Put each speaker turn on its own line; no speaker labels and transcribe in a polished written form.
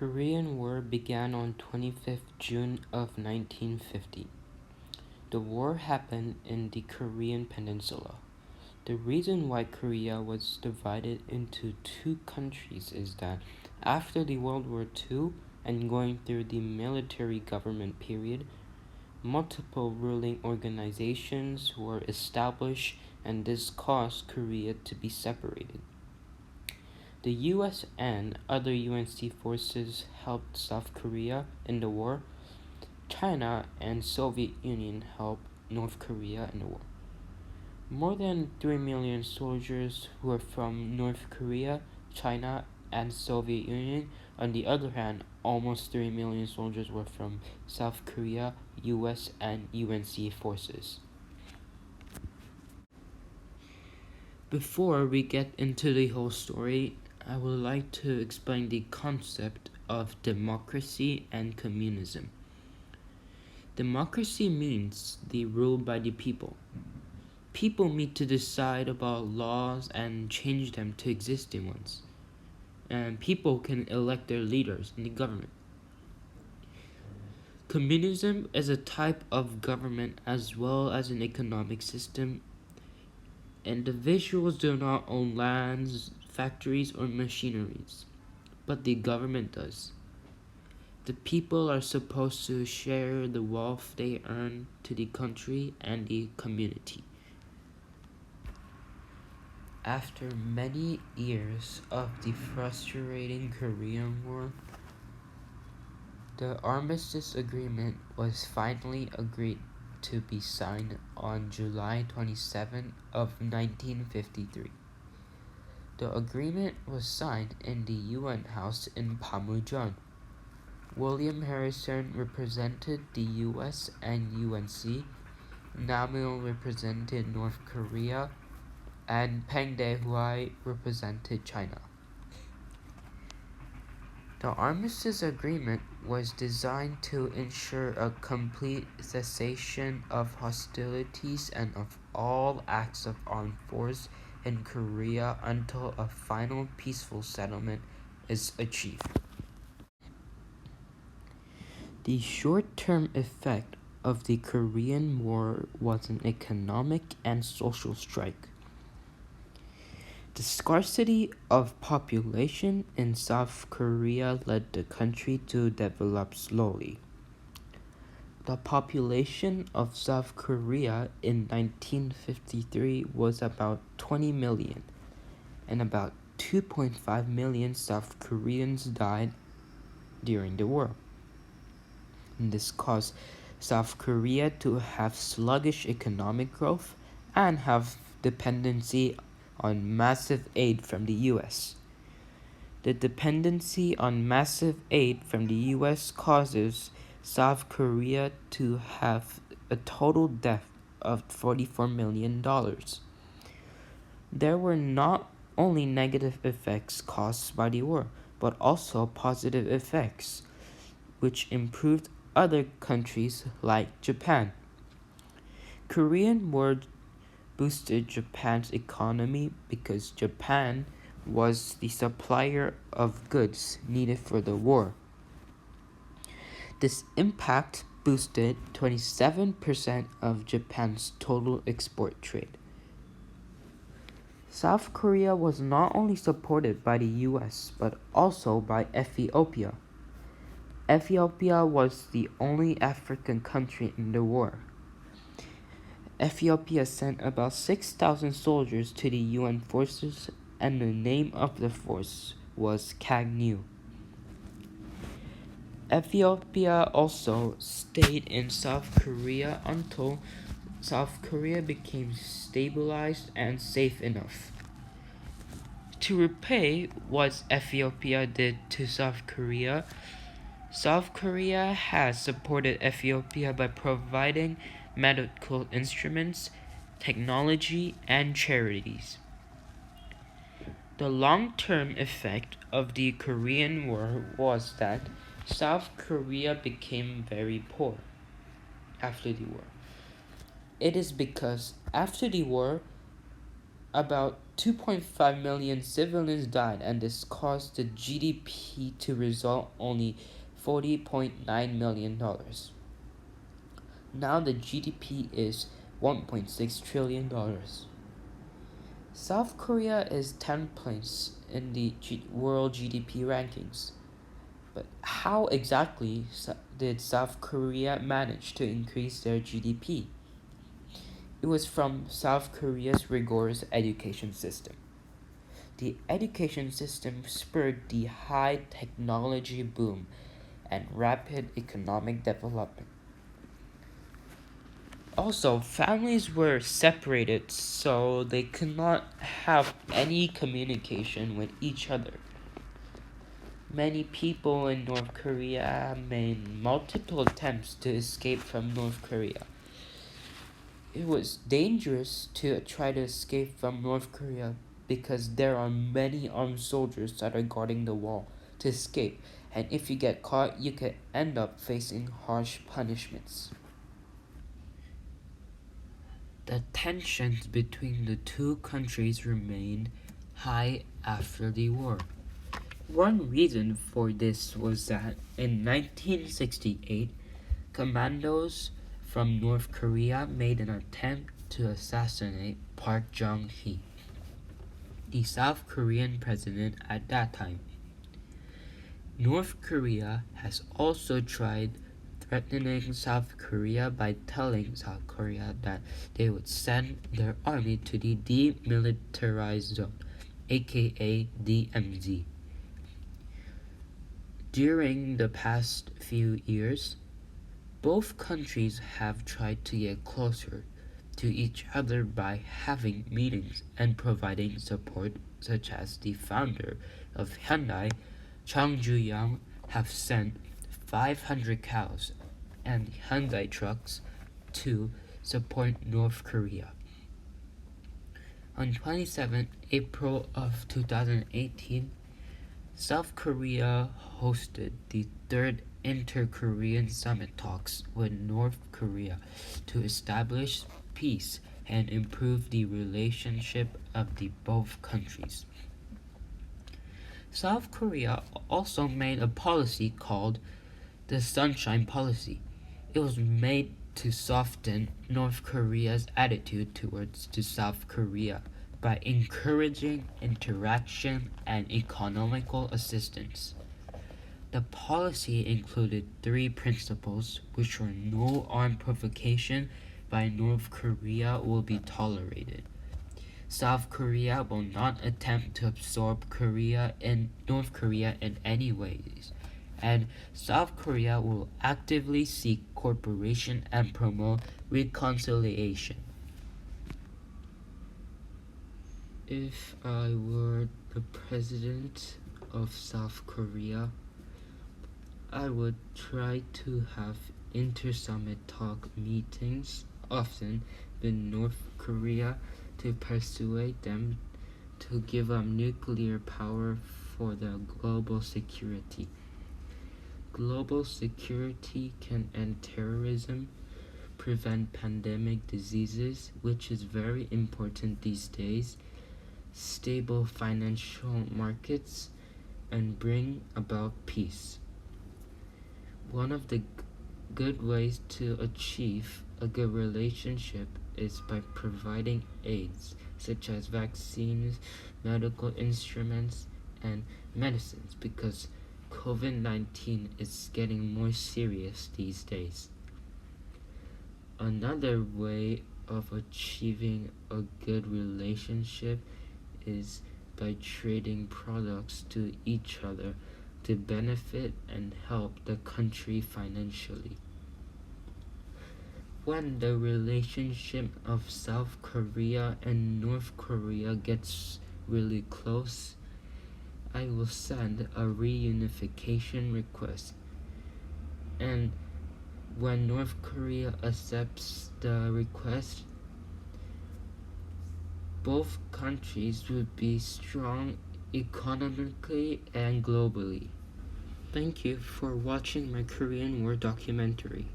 Korean War began on 25th June of 1950. The war happened in the Korean Peninsula. The reason why Korea was divided into two countries is that after the World War II and going through the military government period, multiple ruling organizations were established and this caused Korea to be separated. The US and other UNC forces helped South Korea in the war. China and Soviet Union helped North Korea in the war. More than 3 million soldiers were from North Korea, China, and Soviet Union. On the other hand, almost 3 million soldiers were from South Korea, US, and UNC forces. Before we get into the whole story, I would like to explain the concept of democracy and communism. Democracy means the rule by the people. People meet to decide about laws and change them to existing ones. And people can elect their leaders in the government. Communism is a type of government as well as an economic system. Individuals do not own lands, factories, or machineries, but the government does. The people are supposed to share the wealth they earn to the country and the community. After many years of the frustrating Korean War, the Armistice Agreement was finally agreed to be signed on July 27 of 1953. The agreement was signed in the UN House in Panmunjom. William Harrison represented the US and UNC, Namil represented North Korea, and Peng Dehuai represented China. The Armistice Agreement was designed to ensure a complete cessation of hostilities and of all acts of armed force in Korea until a final peaceful settlement is achieved. The short-term effect of the Korean War was an economic and social strike. The scarcity of population in South Korea led the country to develop slowly. The population of South Korea in 1953 was about 20 million, and about 2.5 million South Koreans died during the war. And this caused South Korea to have sluggish economic growth and have dependency on massive aid from the US. The dependency on massive aid from the US causes South Korea to have a total debt of $44 million. There were not only negative effects caused by the war, but also positive effects, which improved other countries like Japan. Korean War boosted Japan's economy because Japan was the supplier of goods needed for the war. This impact boosted 27% of Japan's total export trade. South Korea was not only supported by the US but also by Ethiopia. Ethiopia was the only African country in the war. Ethiopia sent about 6,000 soldiers to the UN forces, and the name of the force was KAGNU. Ethiopia also stayed in South Korea until South Korea became stabilized and safe enough. To repay what Ethiopia did to South Korea has supported Ethiopia by providing medical instruments, technology, and charities. The long-term effect of the Korean War was that South Korea became very poor after the war. It is because after the war, About 2.5 million civilians died, and this caused the GDP to result only $40.9 million. Now the GDP is $1.6 trillion. South Korea is 10th place in the world GDP rankings. But how exactly did South Korea manage to increase their GDP? It was from South Korea's rigorous education system. The education system spurred the high technology boom and rapid economic development. Also, families were separated so they could not have any communication with each other. Many people in North Korea made multiple attempts to escape from North Korea. It was dangerous to try to escape from North Korea because there are many armed soldiers that are guarding the wall to escape, and if you get caught, you could end up facing harsh punishments. The tensions between the two countries remained high after the war. One reason for this was that in 1968, commandos from North Korea made an attempt to assassinate Park Chung-hee, the South Korean president at that time. North Korea has also tried threatening South Korea by telling South Korea that they would send their army to the Demilitarized Zone, aka DMZ. During the past few years, both countries have tried to get closer to each other by having meetings and providing support, such as the founder of Hyundai, Chung Ju-young, have sent 500 cows and Hyundai trucks to support North Korea. On 27 April of 2018, South Korea hosted the third Inter-Korean Summit talks with North Korea to establish peace and improve the relationship of the both countries. South Korea also made a policy called the Sunshine Policy. It was made to soften North Korea's attitude towards South Korea by encouraging interaction and economical assistance. The policy included three principles, which were no armed provocation by North Korea will be tolerated. South Korea will not attempt to absorb North Korea in any ways, and South Korea will actively seek cooperation and promote reconciliation. If I were the president of South Korea, I would try to have inter-summit talk meetings often with North Korea to persuade them to give up nuclear power for the global security. Global security can end terrorism, prevent pandemic diseases, which is very important these days, stable financial markets, and bring about peace. One of the good ways to achieve a good relationship is by providing aids, such as vaccines, medical instruments, and medicines, because COVID-19 is getting more serious these days. Another way of achieving a good relationship is by trading products to each other to benefit and help the country financially. When the relationship of South Korea and North Korea gets really close, I will send a reunification request. And when North Korea accepts the request, both countries would be strong economically and globally. Thank you for watching my Korean War documentary.